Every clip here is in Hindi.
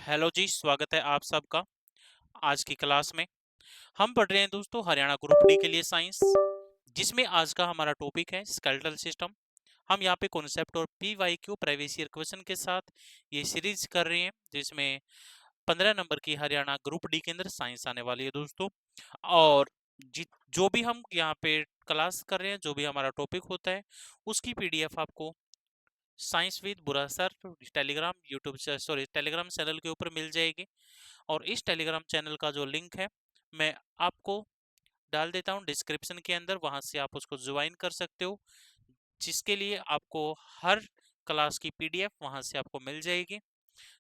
हेलो जी, स्वागत है आप सबका आज की क्लास में। हम पढ़ रहे हैं दोस्तों हरियाणा ग्रुप डी के लिए साइंस, जिसमें आज का हमारा टॉपिक है स्केलेटल सिस्टम। हम यहाँ पे कॉन्सेप्ट और पीवाईक्यू प्रीवियस ईयर क्वेश्चन के साथ ये सीरीज कर रहे हैं, जिसमें 15 नंबर की हरियाणा ग्रुप डी के अंदर साइंस आने वाली है दोस्तों। और जो भी हम यहाँ पे क्लास कर रहे हैं, जो भी हमारा टॉपिक होता है, उसकी पीडीएफ आपको साइंस विद बुरा sir Telegram YouTube sorry Telegram channel के ऊपर मिल जाएगी। और इस टेलीग्राम चैनल का जो लिंक है मैं आपको डाल देता हूं डिस्क्रिप्शन के अंदर, वहां से आप उसको ज्वाइन कर सकते हो, जिसके लिए आपको हर क्लास की पीडीएफ वहां से आपको मिल जाएगी।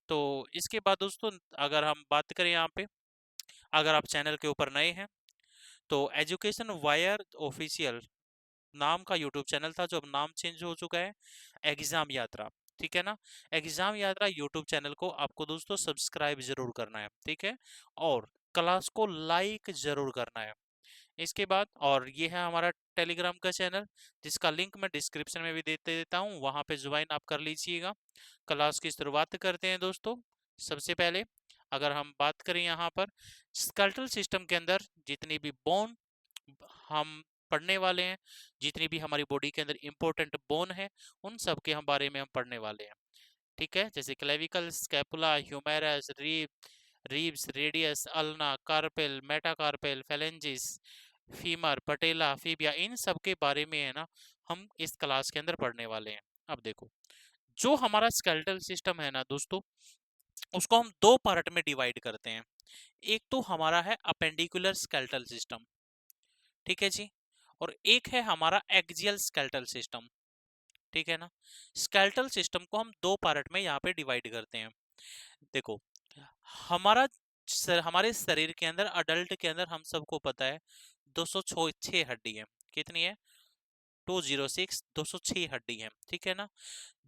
तो इसके बाद दोस्तों, अगर हम बात करें यहाँ पे, अगर आप चैनल के ऊपर नए हैं तो एजुकेशन वायर ऑफिशियल नाम का यूट्यूब चैनल था, जो अब नाम चेंज हो चुका है एग्जाम यात्रा। ठीक है ना। एग्जाम यात्रा यूट्यूब चैनल को आपको दोस्तों सब्सक्राइब जरूर करना है, ठीक है। और क्लास को लाइक जरूर करना है। इसके बाद, और ये है हमारा टेलीग्राम का चैनल, जिसका लिंक मैं डिस्क्रिप्शन में भी देते देता हूँ, वहां पे ज्वाइन आप कर लीजिएगा। क्लास की शुरुआत करते हैं दोस्तों। सबसे पहले अगर हम बात करें यहाँ पर स्केलेटल सिस्टम के अंदर जितनी भी बोन हम पढ़ने वाले हैं, जितनी भी हमारी बॉडी के अंदर इंपॉर्टेंट बोन है, उन सब के हम बारे में हम पढ़ने वाले हैं। ठीक है, जैसे clavicle, scapula, humerus, ribs, radius, ulna, carpal, metacarpal, phalanges, femur, patella, fibula, इन सब के बारे में है ना हम इस क्लास के अंदर पढ़ने वाले हैं। अब देखो, जो हमारा स्केलेटल सिस्टम है ना दोस्तों, उसको हम दो पार्ट में डिवाइड करते हैं। एक तो हमारा है अपेंडिकुलर स्केलेटल सिस्टम, ठीक है जी। और एक है हमारा एक्सियल स्केलेटल सिस्टम, ठीक है ना। स्केलेटल सिस्टम को हम दो पार्ट में यहाँ पे डिवाइड करते हैं। देखो, हमारा हमारे शरीर के अंदर, अडल्ट के अंदर हम सबको पता है 206 हड्डी है। कितनी है? 206, 206 हड्डी है, ठीक है ना।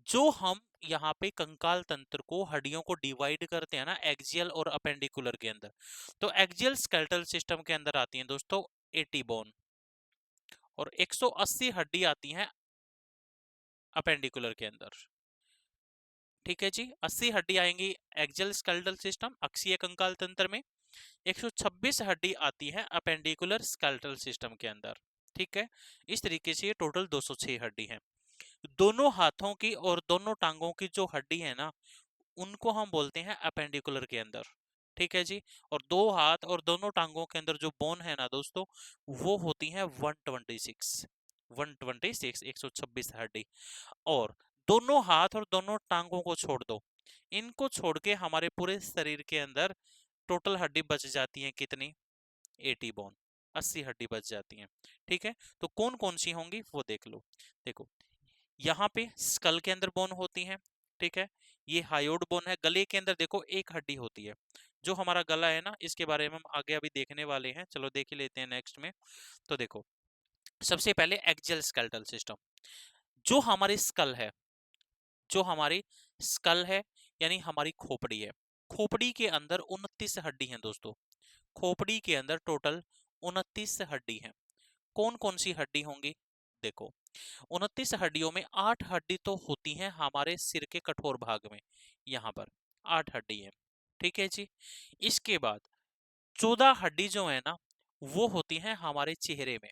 जो हम यहाँ पे कंकाल तंत्र को, हड्डियों को डिवाइड करते हैं ना एक्सियल और अपेंडिकुलर के अंदर, तो एक्सियल स्केलेटल सिस्टम के अंदर आती हैं दोस्तों 80 बोन, और 180 हड्डी आती हैं अपेंडिकुलर के अंदर। ठीक है जी, 80 हड्डी आएंगी एक्सियल स्केलेटल सिस्टम, अक्षीय कंकाल तंत्र में। 126 हड्डी आती है अपेंडिकुलर स्केलेटल सिस्टम के अंदर। ठीक है, इस तरीके से ये टोटल 206 हड्डी है। दोनों हाथों की और दोनों टांगों की जो हड्डी है ना, उनको हम बोलते हैं अपेंडिकुलर के अंदर। ठीक है जी। और दो हाथ और दोनों टांगों के अंदर जो बोन है ना दोस्तों, वो होती है 126, 126, 126 हड्डी। और दोनों हाथ और दोनों टांगों को छोड़ दो, इनको छोड़ के हमारे पूरे शरीर के अंदर टोटल हड्डी बच जाती है कितनी? 80 बोन, 80 हड्डी बच जाती हैं। ठीक है, तो कौन कौन सी होंगी वो देख लो। देखो, यहाँ पे स्कल के अंदर बोन होती है, ठीक है। ये हायोड बोन है। गले के अंदर देखो एक हड्डी होती है। जो हमारा गला है ना, इसके बारे में हम आगे अभी देखने वाले हैं, चलो देख ही लेते हैं नेक्स्ट में। तो देखो, सबसे पहले एक्सियल स्केलेटल सिस्टम। जो हमारी स्कल है, जो हमारी स्कल है, यानी हमारी खोपड़ी है, खोपड़ी के अंदर 29 हड्डी हैं दोस्तों। खोपड़ी के अंदर टोटल 29 हड्डी हैं। कौन कौन सी हड्डी होंगी? देखो, 29 हड्डियों में 8 हड्डी तो होती हैं हमारे सिर के कठोर भाग में, यहाँ पर 8 हड्डी है। ठीक है जी। इसके बाद 14 हड्डी जो है ना, वो होती हैं हमारे चेहरे में।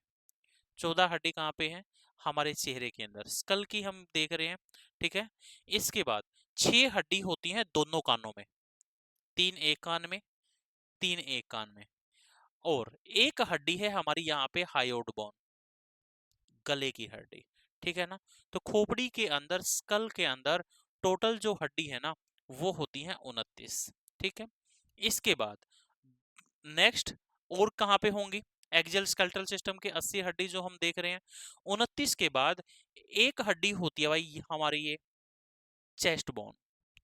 14 हड्डी कहाँ पे है? हमारे चेहरे के अंदर, स्कल की हम देख रहे हैं। ठीक है। इसके बाद 6 हड्डी होती हैं दोनों कानों में, 3 एक कान में, 3 एक कान में। और एक हड्डी है हमारी यहाँ पे हायोड बोन, गले की हड्डी। ठीक है ना। तो खोपड़ी के अंदर, स्कल के अंदर टोटल जो हड्डी है ना, वो होती है 29। ठीक है। इसके बाद नेक्स्ट और कहाँ पे होंगी? एक्सियल स्केलेटल सिस्टम के 80 हड्डी जो हम देख रहे हैं, 29 के बाद एक हड्डी होती है भाई हमारी ये चेस्ट बोन,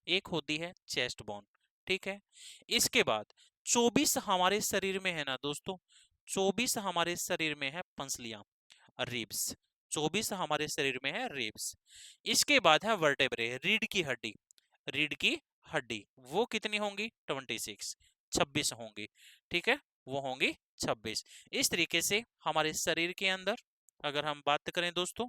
एक होती है चेस्ट बोन। ठीक है। इसके बाद 24 हमारे शरीर में है ना दोस्तों, 24 हमारे शरीर में है पंसलियां, रिब्स। 24 हमारे शरीर में है रिब्स। इसके बाद है वर्टेब्रे, रीढ़ की हड्डी, रीढ़ की हड्डी वो कितनी होंगी? 26, 26 होंगी। ठीक है, वो होंगी 26। इस तरीके से हमारे शरीर के अंदर अगर हम बात करें दोस्तों,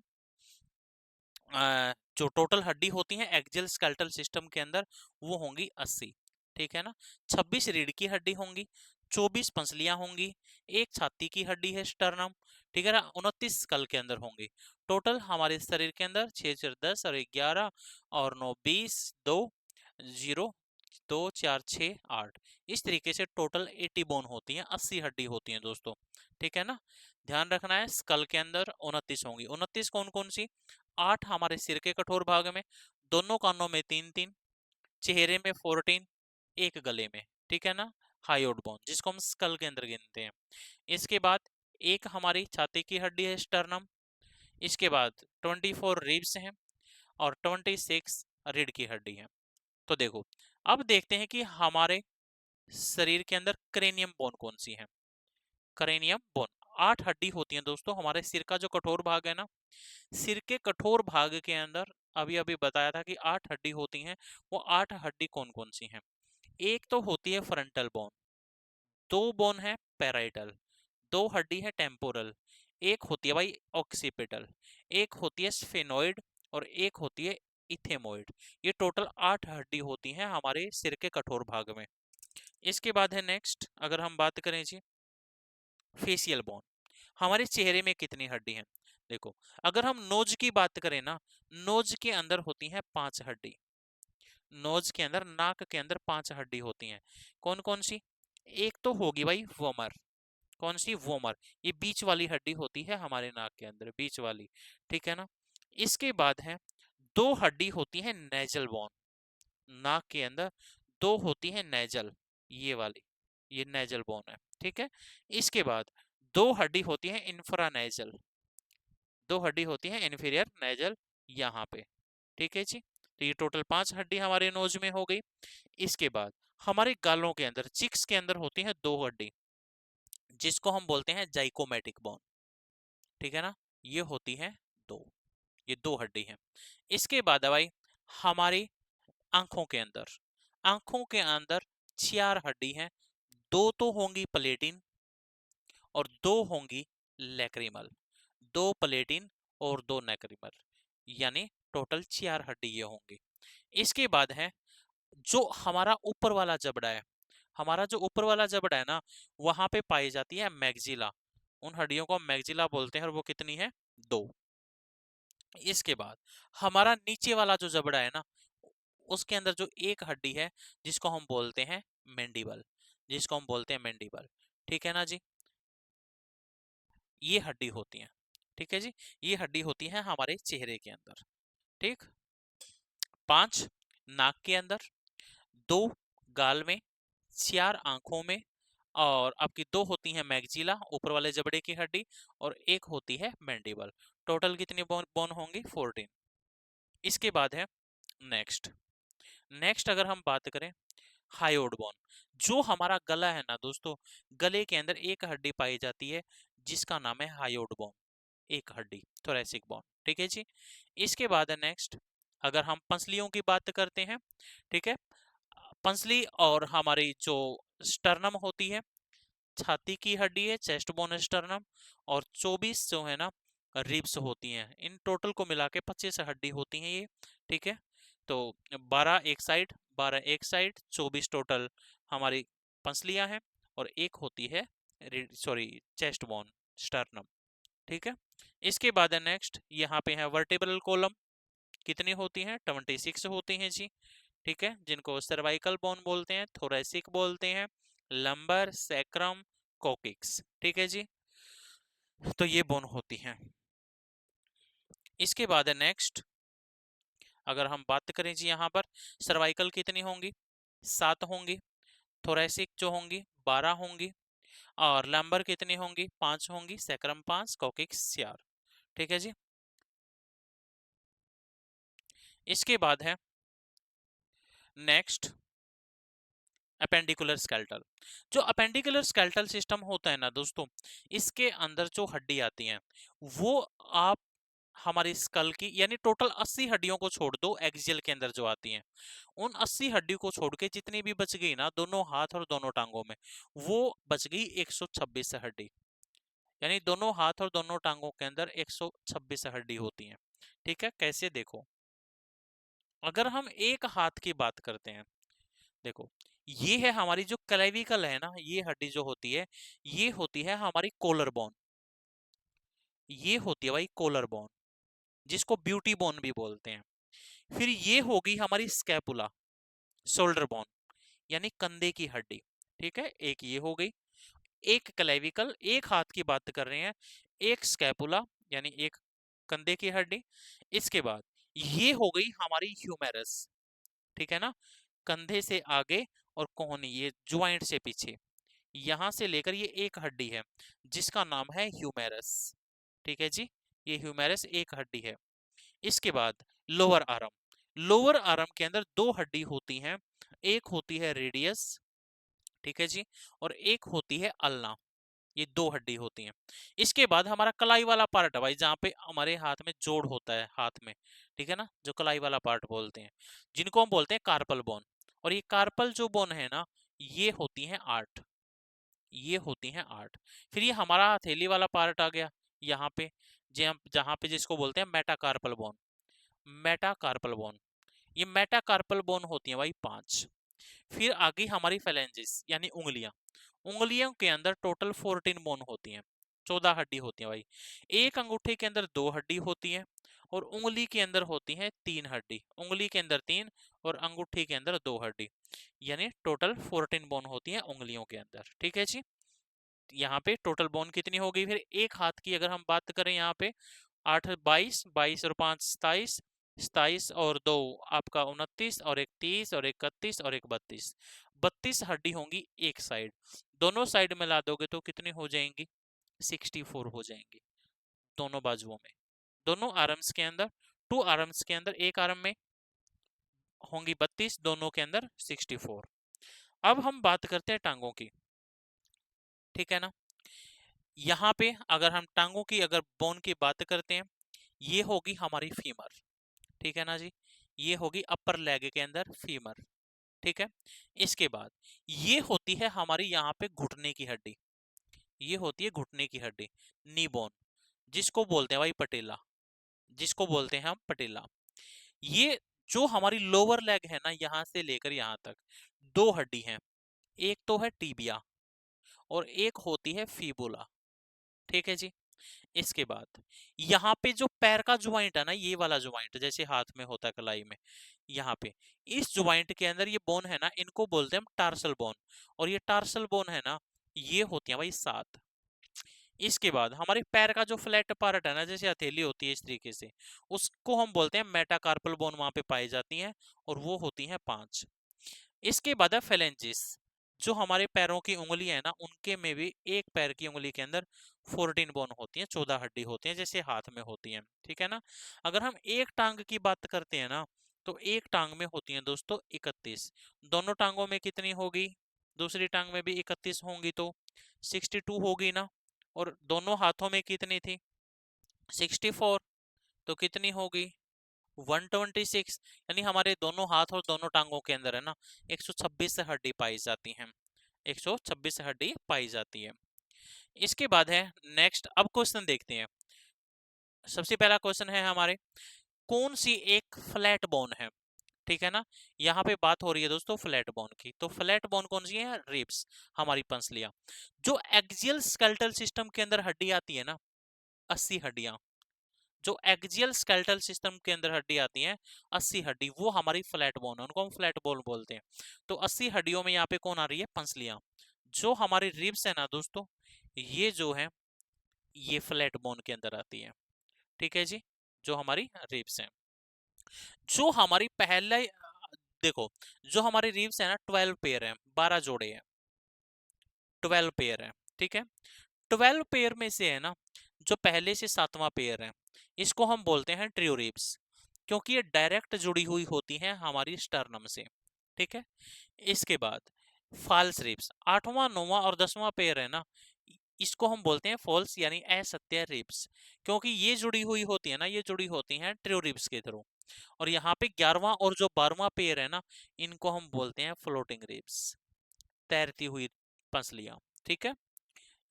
जो टोटल हड्डी होती हैं एक्सियल स्केलेटल सिस्टम के अंदर, वो होंगी 80। ठीक है ना। 26 रीढ़ की हड्डी होंगी, 24 पसलियां होंगी, एक छाती की हड्डी है स्टर्नम, ठीक है ना। 29 स्कल के अंदर होंगे। टोटल हमारे शरीर के अंदर 6 4 10 और 11 और 9 20 2 0 2 4 6 8, इस तरीके से टोटल 80 बोन होती हैं, 80 हड्डी होती हैं दोस्तों, ठीक है ना। ध्यान रखना है स्कल के अंदर 29 होंगी। 29 कौन कौन सी? 8 हमारे सिर के कठोर भाग में, दोनों कानों में 3 3, चेहरे में 14, एक गले में, ठीक है ना, हायोड बोन जिसको हम स्कल के अंदर गिनते हैं। इसके बाद एक हमारी छाती की हड्डी है स्टर्नम, इसके बाद 24 रिब्स हैं और 26 रीढ़ की हड्डी है। तो देखो, अब देखते हैं कि हमारे शरीर के अंदर क्रेनियम बोन कौन सी है। क्रेनियम बोन 8 हड्डी होती हैं दोस्तों। हमारे सिर का जो कठोर भाग है ना, सिर के कठोर भाग के अंदर अभी अभी बताया था कि 8 हड्डी होती हैं। वो 8 हड्डी कौन कौन सी हैं? एक तो होती है फ्रंटल बोन, दो बोन है पैराइटल, दो हड्डी है टेम्पोरल, एक होती है भाई ऑक्सीपिटल, एक होती है स्फेनोइड और एक होती है इथेमोइड। ये टोटल 8 हड्डी होती हैं हमारे सिर के कठोर भाग में। इसके बाद है नेक्स्ट, अगर हम बात करें जी फेशियल बोन, हमारे चेहरे में कितनी हड्डी हैं? देखो, अगर हम नोज की बात करें ना, नोज के अंदर होती हैं 5 हड्डी। नोज के अंदर, नाक के अंदर 5 हड्डी होती हैं। कौन कौन सी? एक तो होगी भाई वोमर। कौन सी? वोमर। ये बीच वाली हड्डी होती है हमारे नाक के अंदर, बीच वाली, ठीक है ना। इसके बाद है दो हड्डी होती है नेजल बोन, नाक के अंदर दो होती है नेजल, ये वाली, ये नेजल बोन है, ठीक है। इसके बाद दो हड्डी होती है इंफ्रा नेजल, दो हड्डी होती है इन्फीरियर नेजल यहाँ पे, ठीक है जी। तो ये टोटल 5 हड्डी हमारे नोज में हो गई। इसके बाद हमारे गालों के अंदर, चिक्स के अंदर होती है दो हड्डी, जिसको हम बोलते हैं जाइकोमेटिक बोन, ठीक है ना। ये होती है दो, ये दो हड्डी है। इसके बाद है भाई हमारी आंखों के अंदर, आंखों के अंदर 4 हड्डी हैं, दो तो होंगी प्लेटिन और दो होंगी लैक्रिमल, दो प्लेटिन और दो लैक्रिमल, यानी टोटल 4 हड्डी ये होंगी। इसके बाद है जो हमारा ऊपर वाला जबड़ा है, हमारा जो ऊपर वाला जबड़ा है ना, वहां पे पाई जाती है मैग्जिला, उन हड्डियों को हम मैग्जिला बोलते हैं, और वो कितनी है? दो। इसके बाद हमारा नीचे वाला जो जबड़ा है ना, उसके अंदर जो एक हड्डी है, जिसको हम बोलते हैं मैंडिबल, जिसको हम बोलते हैं मैंडिबल, ठीक है ना जी। ये हड्डी होती है, ठीक है जी। ये हड्डी होती है हमारे चेहरे के अंदर, ठीक। 5 नाक के अंदर, दो गाल में, 4 आंखों में, और आपकी दो होती हैं मैग्जिला, ऊपर वाले जबड़े की हड्डी, और एक होती है मैंडिबल। टोटल कितनी बोन बोन होंगी? 14। इसके बाद है नेक्स्ट, नेक्स्ट अगर हम बात करें हायोड बोन, जो हमारा गला है ना दोस्तों, गले के अंदर एक हड्डी पाई जाती है जिसका नाम है हायोड बोन, एक हड्डी, थोरैसिक बोन, ठीक है जी। इसके बाद है नेक्स्ट, अगर हम पसलियों की बात करते हैं, ठीक है, पसली और हमारी जो स्टर्नम होती है, छाती की हड्डी है चेस्ट बोन स्टर्नम, और 24 जो है ना रिब्स होती हैं। इन टोटल को मिला के 25 हड्डी होती हैं ये, ठीक है। तो 12 एक साइड, 12 एक साइड, 24 टोटल हमारी पसलियां हैं, और एक होती है सॉरी चेस्ट बोन स्टर्नम, ठीक है। इसके बाद है नेक्स्ट, यहाँ पे है वर्टेब्रल कॉलम, कितनी होती हैं? 26 होती हैं जी, ठीक है, जिनको सर्वाइकल बोन बोलते हैं, थोरेसिक बोलते हैं, लंबर, सैक्रम, कोकिक्स, ठीक है जी। तो ये बोन होती हैं। इसके बाद है नेक्स्ट, अगर हम बात करें जी यहाँ पर सर्वाइकल कितनी होंगी? 7 होंगी, थोरेसिक जो होंगी 12 होंगी, और लंबर कितनी होंगी? 5 होंगी, सैक्रम 5, कोकिक्स 4, ठीक है जी। इसके बाद है नेक्स्ट अपेंडिकुलर स्केलेटल। जो अपेंडिकुलर स्केलेटल सिस्टम होता है ना दोस्तों, इसके अंदर जो हड्डी आती हैं, वो आप हमारी स्कल की, यानी टोटल 80 हड्डियों को छोड़ दो एक्सियल के अंदर जो आती हैं, उन 80 हड्डियों को छोड़ के जितनी भी बच गई ना दोनों हाथ और दोनों टांगों में, वो बच गई 126 हड्डी, यानी दोनों हाथ और दोनों टांगों के अंदर 126 हड्डी होती हैं, ठीक है। कैसे? देखो, अगर हम एक हाथ की बात करते हैं, देखो, ये है हमारी जो क्लेविकल है ना, ये हड्डी जो होती है, ये होती है हमारी कोलर बोन। ये होती है भाई कोलर बोन, जिसको ब्यूटी बोन भी बोलते हैं। फिर ये होगी हमारी स्कैपुला, शोल्डर बोन, यानी कंधे की हड्डी। ठीक है, एक ये हो गई, एक क्लेविकल, एक हाथ की बात कर रहे हैं, एक स्कैपुला यानी एक कंधे की हड्डी। इसके बाद ये हो गई हमारी ह्यूमेरस। ठीक है ना, कंधे से आगे और कोहनी, ये ज्वाइंट से पीछे, यहां से लेकर ये एक हड्डी है जिसका नाम है ह्यूमेरस। ठीक है जी, ये ह्यूमेरस एक हड्डी है। इसके बाद लोअर आर्म, लोअर आर्म के अंदर दो हड्डी होती हैं, एक होती है रेडियस, ठीक है जी, और एक होती है अल्ना। ये दो हड्डी होती हैं। इसके बाद हमारा कलाई वाला पार्ट है भाई, जहाँ पे हमारे हाथ में जोड़ होता है हाथ में, ठीक है ना, जो कलाई वाला पार्ट बोलते हैं, जिनको हम बोलते हैं कार्पल बोन। और ये कार्पल जो बोन है ना, ये होती हैं 8, ये होती हैं 8। फिर ये हमारा हथेली वाला पार्ट आ गया यहाँ पे, जहाँ पे जिसको बोलते हैं मेटाकार्पल बोन, मेटाकार्पल बोन। ये मेटाकार्पल बोन होती है भाई 5। फिर आगे हमारी फेलेंजिस यानी उंगलियां, उंगलियों के अंदर टोटल 14 बोन होती हैं, 14 हड्डी होती है भाई। एक अंगूठे के अंदर 2 हड्डी होती है, और उंगली के अंदर होती है 3 हड्डी, उंगली के अंदर 3 और अंगूठे के अंदर 2 हड्डी, यानी टोटल 14 बोन होती है उंगलियों के अंदर। ठीक है जी, यहाँ पे टोटल बोन कितनी हो गई। फिर एक हाथ की अगर हम बात करें, यहाँ पे 8 22, 22 और 5 27, 27 और 2 आपका 29, और एक 30 और 31 और एक 32, 32 हड्डी होंगी एक साइड। दोनों साइड मिला दोगे तो कितनी हो जाएंगी, 64 हो जाएंगी दोनों बाजुओं में, दोनों आर्म्स के अंदर। 2 आर्म्स के अंदर, एक आर्म में होंगी 32, दोनों के अंदर 64। अब हम बात करते हैं टांगों की। ठीक है ना, यहाँ पे अगर हम टांगों की अगर बोन की बात करते हैं, ये होगी हमारी फीमर। ठीक है ना जी, ये होगी अपर लेग के अंदर फीमर। ठीक है, इसके बाद ये होती है हमारी यहाँ पे घुटने की हड्डी, ये होती है घुटने की हड्डी, नी बोन, जिसको बोलते हैं भाई पटेला, जिसको बोलते हैं हम पटेला। ये जो हमारी लोअर लेग है ना, यहाँ से लेकर यहाँ तक 2 हड्डी हैं, एक तो है टीबिया और एक होती है फीबुला। ठीक है जी, इसके बाद यहाँ पे जो पैर का ज्वाइंट है ना, ये वाला ज्वाइंट जैसे हाथ में होता है कलाई में, यहाँ पे इस ज्वाइंट के अंदर ये बोन है ना, इनको बोलते हैं हम टार्सल बोन। और ये टार्सल बोन है ना, ये होती है भाई 7। इसके बाद हमारे पैर का जो फ्लैट पार्ट है ना, जैसे हथेली होती है इस तरीके से, उसको हम बोलते हैं मेटाकार्पल बोन, वहां पे पाई जाती हैं, और वो होती हैं 5। इसके बाद है फेलेंजिस, जो हमारे पैरों की उंगली है ना, उनके में भी एक पैर की उंगली के अंदर 14 बोन होती हैं, 14 हड्डी होती हैं, जैसे हाथ में होती हैं। ठीक है ना, अगर हम एक टांग की बात करते हैं ना, तो एक टांग में होती हैं दोस्तों 31, दोनों टांगों में कितनी होगी, दूसरी टांग में भी 31 होंगी, तो 62 होगी ना। और दोनों हाथों में कितनी थी, 64, तो कितनी होगी, 126। यानी हमारे दोनों हाथ और दोनों टांगों के अंदर है ना 126 हड्डी पाई जाती हैं, 126 हड्डी पाई जाती है। इसके बाद है नेक्स्ट, अब क्वेश्चन देखते हैं। सबसे पहला क्वेश्चन है हमारे, कौन सी एक फ्लैट बोन है। ठीक है ना, यहाँ पे बात हो रही है दोस्तों फ्लैट बोन की, तो फ्लैट बोन कौन सी है, रिब्स, हमारी पंसलियां। जो एक्सियल स्केलेटल सिस्टम के अंदर हड्डी आती है ना, 80 हड्डियां, जो एक्सियल स्केलेटल सिस्टम के अंदर हड्डी आती हैं 80 हड्डी, वो हमारी फ्लैट बोन है, उनको हम फ्लैट बोन बोलते हैं। तो 80 हड्डियों में यहाँ पे कौन आ रही है, पंसलियां। जो हमारी रिब्स है ना दोस्तों, ये जो है ये फ्लैट बोन के अंदर आती है। ठीक है जी, जो हमारी रिब्स हैं, जो हमारी पहले देखो, जो हमारी रिब्स है ना 12 पेयर है, 12 जोड़े हैं, 12 पेयर है। ठीक है, 12 पेयर में से है ना, जो पहले से 7वां पेयर है, इसको हम बोलते हैं ट्रियो रिब्स, क्योंकि ये डायरेक्ट जुड़ी हुई होती हैं हमारी स्टर्नम से। ठीक है, इसके बाद फॉल्स रिब्स, 8वां 9वां और 10वां पेयर है ना, इसको हम बोलते हैं फॉल्स यानी असत्य रिब्स, क्योंकि ये जुड़ी हुई होती है ना, ये जुड़ी होती हैं ट्रियो रिब्स के थ्रू। और यहाँ पे 11वां और जो 12वां पेयर है ना, इनको हम बोलते हैं फ्लोटिंग रिब्स, तैरती हुई पसलियां। ठीक है,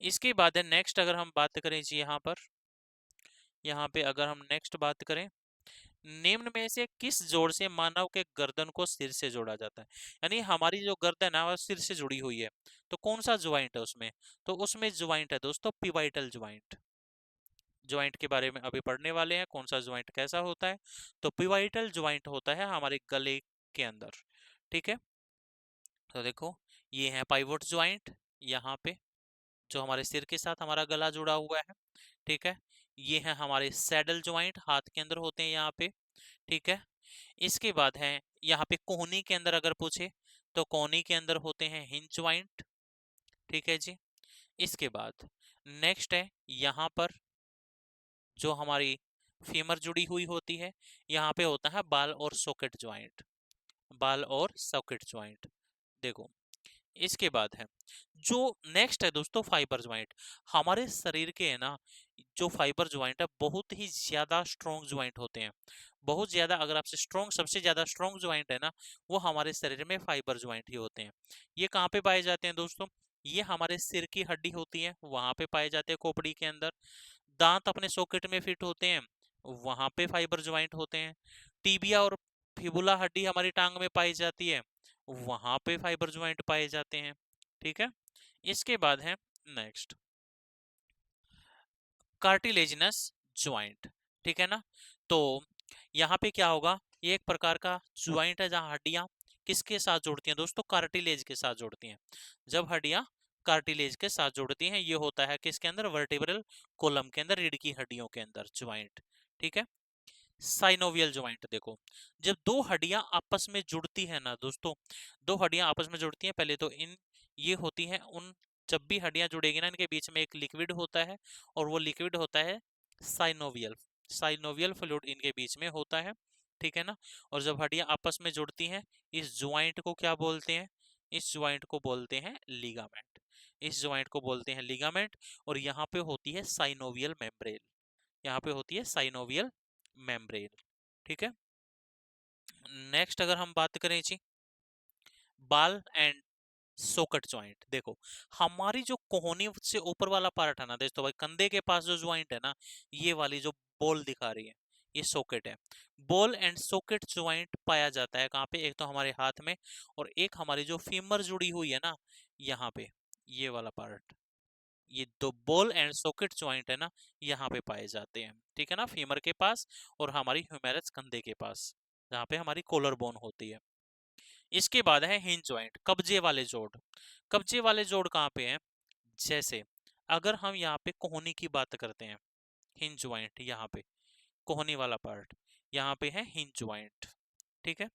इसके बाद है नेक्स्ट, अगर हम बात करें जी यहाँ पे अगर हम नेक्स्ट बात करें, निम्न में से किस जोड़ से मानव के गर्दन को सिर से जोड़ा जाता है? यानी हमारी जो गर्दन है वो सिर से जुड़ी हुई है, तो कौन सा ज्वाइंट है उसमें? तो उसमें ज्वाइंट है दोस्तों पिवाइटल ज्वाइंट। ज्वाइंट के बारे में अभी पढ़ने वाले हैं, कौन सा ज्वाइंट कैसा होता है। तो पिवाइटल ज्वाइंट होता है हमारे गले के अंदर। ठीक है, तो देखो ये है पाइवोट ज्वाइंट यहाँ पे, जो हमारे सिर के साथ हमारा गला जुड़ा हुआ है। ठीक है, ये है हमारे सैडल ज्वाइंट, हाथ के अंदर होते हैं यहाँ पे। ठीक है, इसके बाद है यहाँ पे कोहनी के अंदर अगर पूछे तो कोहनी के अंदर होते हैं हिंज ज्वाइंट। ठीक है जी, इसके बाद नेक्स्ट है यहाँ पर जो हमारी फीमर जुड़ी हुई होती है, यहाँ पे होता है बाल और सॉकेट ज्वाइंट। बाल और सॉकेट ज्वाइंट, देखो इसके बाद है जो नेक्स्ट है दोस्तों फाइबर ज्वाइंट। हमारे शरीर के है ना जो फाइबर ज्वाइंट है बहुत ही ज्यादा स्ट्रॉन्ग ज्वाइंट होते हैं, बहुत ज्यादा। अगर आपसे स्ट्रॉन्ग, सबसे ज्यादा स्ट्रॉन्ग ज्वाइंट है ना वो हमारे शरीर में फाइबर ज्वाइंट ही होते हैं। ये कहाँ पे पाए जाते हैं दोस्तों? ये हमारे सिर की हड्डी होती है वहां पे पाए जाते हैं, खोपड़ी के अंदर। दांत अपने सॉकेट में फिट होते हैं, वहां पे फाइबर ज्वाइंट होते हैं। टीबिया और फिबुला हड्डी हमारी टांग में पाई जाती है, वहां पे फाइबर ज्वाइंट पाए जाते हैं। ठीक है, इसके बाद है नेक्स्ट कार्टिलेजिनस ज्वाइंट। ठीक है ना, तो यहाँ पे क्या होगा, ये एक प्रकार का ज्वाइंट है जहाँ हड्डियां किसके साथ जुड़ती हैं दोस्तों? कार्टिलेज के साथ जुड़ती हैं। जब हड्डियां कार्टिलेज के साथ जुड़ती हैं ये होता है किसके अंदर? वर्टिब्रल कॉलम के अंदर, रीढ़ की हड्डियों के अंदर ज्वाइंट। ठीक है, साइनोवियल ज्वाइंट, देखो जब दो हड्डियां आपस में जुड़ती है ना दोस्तों, दो हड्डियां आपस में जुड़ती हैं पहले तो इन ये होती हैं उन, जब भी हड्डियां जुड़ेगी ना इनके बीच में एक लिक्विड होता है और वो लिक्विड होता है साइनोवियल। साइनोवियल फ्लूइड इनके बीच में होता है। ठीक है ना, और जब हड्डियां आपस में जुड़ती हैं इस ज्वाइंट को क्या बोलते हैं? इस ज्वाइंट को बोलते हैं लिगामेंट। इस ज्वाइंट को बोलते हैं लिगामेंट, और यहाँ पे होती है साइनोवियल मेम्ब्रेन। यहाँ पे होती है साइनोवियल मेम्ब्रेन। ठीक है, नेक्स्ट अगर हम बात करें जी बाल एंड सोकट ज्वाइंट, देखो हमारी जो कोहनी से ऊपर वाला पार्ट है ना दोस्तों भाई, कंधे के पास जो ज्वाइंट है ना, ये वाली जो बॉल दिखा रही है ये सॉकेट है। बॉल एंड सॉकेट ज्वाइंट पाया जाता है कहाँ पे? एक तो हमारे हाथ में, और एक हमारी जो फीमर जुड़ी हुई है ना यहाँ पे, ये वाला पार्ट, ये दो बॉल एंड सॉकेट ज्वाइंट है ना यहाँ पे पाए जाते हैं। ठीक है ना, फीमर के पास और हमारी ह्यूमेरस कंधे के पास जहाँ पे हमारी कॉलर बोन होती है। इसके बाद है हिंज ज्वाइंट, कब्जे वाले जोड़। कब्जे वाले जोड़ कहाँ पे हैं? जैसे अगर हम यहाँ पे कोहनी की बात करते हैं, हिंज ज्वाइंट यहाँ पे, कोहनी वाला पार्ट यहाँ पे है हिंज ज्वाइंट। ठीक है,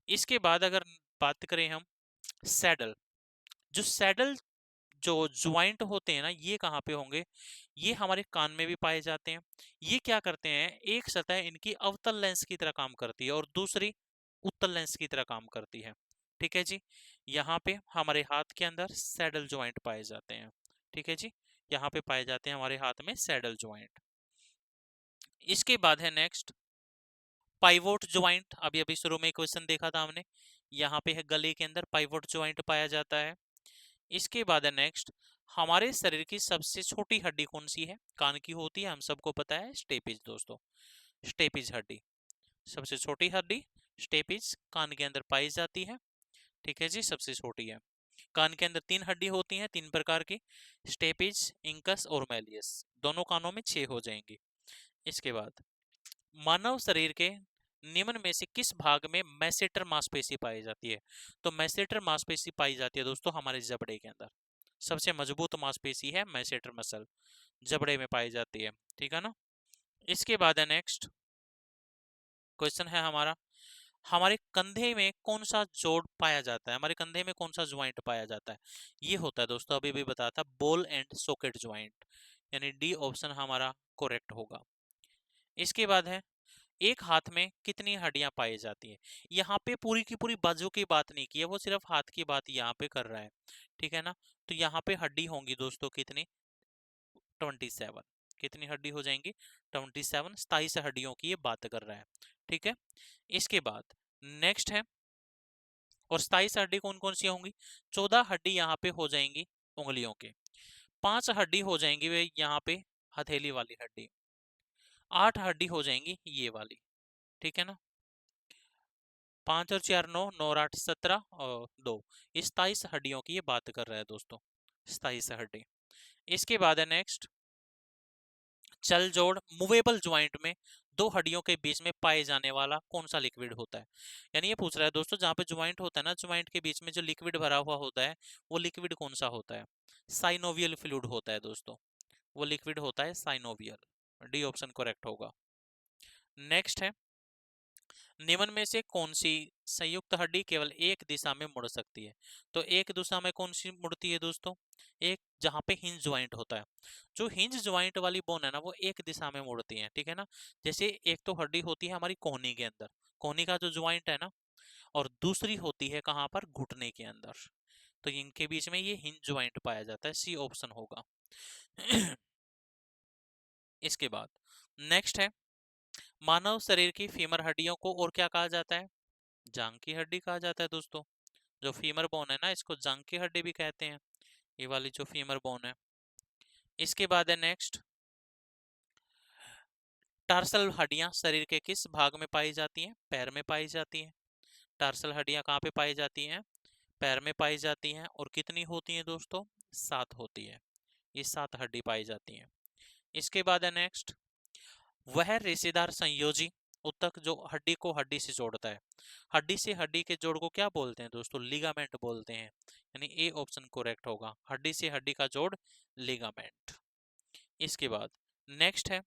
इसके बाद अगर बात करें हम सैडल, जो सैडल जो ज्वाइंट होते हैं ना ये कहाँ पे होंगे? ये हमारे कान में भी पाए जाते हैं। ये क्या करते हैं, एक सतह इनकी अवतल लेंस की तरह काम करती है और दूसरी उत्तल लेंस की तरह काम करती है। ठीक है जी, यहाँ पे हमारे हाथ के अंदर सैडल ज्वाइंट पाए जाते हैं। ठीक है जी, यहाँ पे पाए जाते हैं हमारे हाथ में सैडल ज्वाइंट। इसके बाद है नेक्स्ट पाइवोट ज्वाइंट। अभी अभी शुरू में क्वेश्चन देखा था हमने, यहाँ पे है गले के अंदर पाइवोट ज्वाइंट पाया जाता है। इसके बाद है नेक्स्ट हमारे शरीर की सबसे छोटी हड्डी कौन सी है? कान की होती है, हम सबको पता है, स्टेपिज दोस्तों। स्टेपिज हड्डी सबसे छोटी हड्डी, स्टेपिज कान के अंदर पाई जाती है। ठीक है जी, सबसे छोटी है। कान के अंदर तीन हड्डी होती हैं, तीन प्रकार की, स्टेपिज, इंकस और मैलियस। दोनों कानों में 6 हो जाएंगी। इसके बाद मानव शरीर के निम्न में से किस भाग में मैसेटर मांसपेशी पाई जाती है? तो मैसेटर मांसपेशी पाई जाती है दोस्तों हमारे जबड़े के अंदर। सबसे मजबूत मांसपेशी है मैसेटर मसल, जबड़े में पाई जाती है। ठीक है ना, इसके बाद है नेक्स्ट क्वेश्चन है हमारा, हमारे कंधे में कौन सा जोड़ पाया जाता है? हमारे कंधे में कौन सा ज्वाइंट पाया जाता है? ये होता है दोस्तों अभी भी बताया था, बॉल एंड सॉकेट ज्वाइंट, यानी डी ऑप्शन हमारा करेक्ट होगा। इसके बाद है एक हाथ में कितनी हड्डियां पाई जाती है? यहाँ पे पूरी की पूरी बाजू की बात नहीं की है, वो सिर्फ हाथ की बात यहाँ पे कर रहा है। ठीक है ना, तो यहाँ पे हड्डी होंगी दोस्तों कितनी? 27। कितनी हड्डी हो जाएंगी? 27 27 हड्डियों की ये बात कर रहा है। ठीक है, इसके बाद नेक्स्ट है, और 27 हड्डी कौन कौन सी होंगी? 14 हड्डी यहाँ पे हो जाएंगी उंगलियों के, 5 हड्डी हो जाएंगी वे यहाँ पे हथेली वाली हड्डी, 8 हड्डी हो जाएंगी ये वाली। ठीक है ना। 5 और 4 9, 9 और 8 17 और 2, 27 हड्डियों की ये बात कर रहा है दोस्तों, 27 हड्डी। इसके बाद है नेक्स्ट, चल जोड़ मूवेबल ज्वाइंट में दो हड्डियों के बीच में पाए जाने वाला कौन सा लिक्विड होता है। यानी ये पूछ रहा है दोस्तों, जहां पे ज्वाइंट होता है ना, ज्वाइंट के बीच में जो लिक्विड भरा हुआ होता है, वो लिक्विड कौन सा होता है। साइनोवियल फ्लूइड होता है दोस्तों, वो लिक्विड होता है साइनोवियल। डी ऑप्शन करेक्ट होगा। नेक्स्ट है, निम्न में से कौन सी संयुक्त हड्डी केवल एक दिशा में मुड़ सकती है। तो एक दिशा में कौन सी मुड़ती है दोस्तों, एक जहां पे हिंज ज्वाइंट होता है। जो हिंज ज्वाइंट वाली बोन है ना, वो एक दिशा में मुड़ती है, ठीक है ना। जैसे एक तो हड्डी होती है हमारी कोहनी के अंदर, कोहनी का जो ज्वाइंट है ना, और दूसरी होती है कहां पर, घुटने के अंदर। तो इनके बीच में ये हिंज ज्वाइंट पाया जाता है, सी ऑप्शन होगा। इसके बाद नेक्स्ट है, मानव शरीर की फीमर हड्डियों को और क्या कहा जाता है, जांग की हड्डी कहा जाता है दोस्तों। जो फीमर बोन है ना, इसको जांग की हड्डी भी कहते हैं, ये वाली जो फीमर बोन है। इसके बाद है नेक्स्ट, टार्सल हड्डियां शरीर के किस भाग में पाई जाती हैं, पैर में पाई जाती हैं। टार्सल हड्डियां कहाँ पे पाई जाती हैं, पैर में पाई जाती हैं। और कितनी होती हैं दोस्तों, 7 होती है, ये 7 हड्डी पाई जाती हैं। इसके बाद है नेक्स्ट, वह रेशेदार संयोजी ऊतक जो हड्डी को हड्डी से जोड़ता है। हड्डी से हड्डी के जोड़ को क्या बोलते हैं दोस्तों, लिगामेंट बोलते हैं। यानी ए ऑप्शन करेक्ट होगा, हड्डी से हड्डी का जोड़ लिगामेंट। इसके बाद नेक्स्ट है,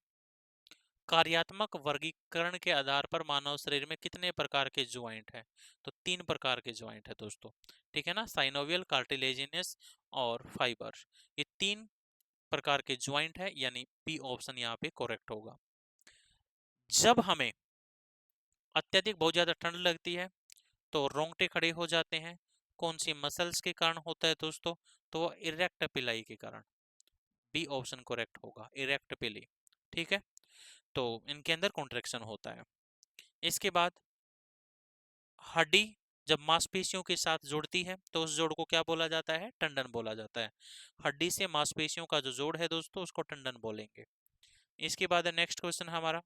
कार्यात्मक वर्गीकरण के आधार पर मानव शरीर में कितने प्रकार के ज्वाइंट हैं। तो 3 प्रकार के ज्वाइंट है दोस्तों, ठीक है ना। साइनोवियल, कार्टिलेजिनस और फाइबर, ये 3 प्रकार के ज्वाइंट है, यानी बी ऑप्शन यहाँ पे करेक्ट होगा। जब हमें अत्यधिक बहुत ज्यादा ठंड लगती है तो रोंगटे खड़े हो जाते हैं, कौन सी मसल्स के कारण होता है दोस्तों, तो वो इरेक्ट पिलाई के कारण। बी ऑप्शन करेक्ट होगा, इरेक्ट पिली, ठीक है। तो इनके अंदर कॉन्ट्रेक्शन होता है। इसके बाद हड्डी जब मांसपेशियों के साथ जुड़ती है तो उस जोड़ को क्या बोला जाता है, टंडन बोला जाता है। हड्डी से मांसपेशियों का जो जोड़ है दोस्तों, उसको टंडन बोलेंगे। इसके बाद नेक्स्ट क्वेश्चन हमारा,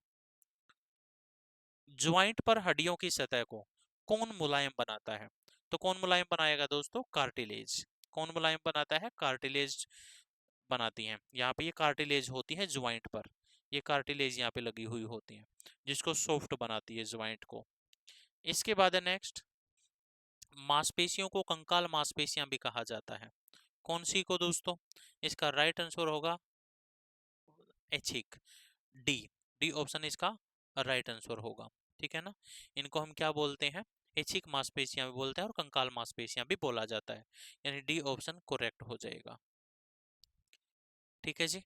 ज्वाइंट पर हड्डियों की सतह को कौन मुलायम बनाता है। तो कौन मुलायम बनाएगा दोस्तों, कार्टिलेज। कौन मुलायम बनाता है, कार्टिलेज बनाती हैं। यहाँ पे ये कार्टिलेज होती है ज्वाइंट पर, ये कार्टिलेज यहाँ पे लगी हुई होती है, जिसको सॉफ्ट बनाती है ज्वाइंट को। इसके बाद है नेक्स्ट, मांसपेशियों को कंकाल मांसपेशियां भी कहा जाता है, कौन सी को दोस्तों। इसका राइट आंसर होगा एचिक, डी। डी ऑप्शन इसका राइट आंसर होगा, ठीक है ना। इनको हम क्या बोलते हैं, एचिक मांसपेशियां भी बोलते हैं और कंकाल मांसपेशियां भी बोला जाता है, यानी डी ऑप्शन करेक्ट हो जाएगा, ठीक है जी।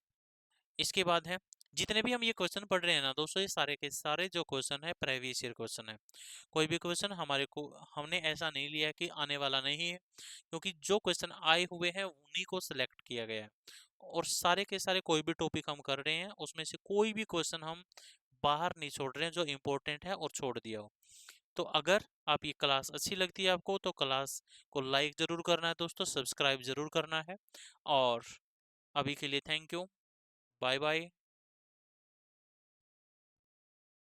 इसके बाद है, जितने भी हम ये क्वेश्चन पढ़ रहे हैं ना दोस्तों, ये सारे के सारे जो क्वेश्चन है प्रीवियस ईयर क्वेश्चन है। कोई भी क्वेश्चन हमारे को, हमने ऐसा नहीं लिया कि आने वाला नहीं है, क्योंकि जो क्वेश्चन आए हुए हैं उन्हीं को सिलेक्ट किया गया है। और सारे के सारे कोई भी टॉपिक हम कर रहे हैं, उसमें से कोई भी क्वेश्चन हम बाहर नहीं छोड़ रहे हैं जो इंपॉर्टेंट है और छोड़ दिया हो। तो अगर आप ये क्लास अच्छी लगती है आपको, तो क्लास को लाइक जरूर करना है दोस्तों, सब्सक्राइब जरूर करना है। और अभी के लिए थैंक यू, बाय बाय।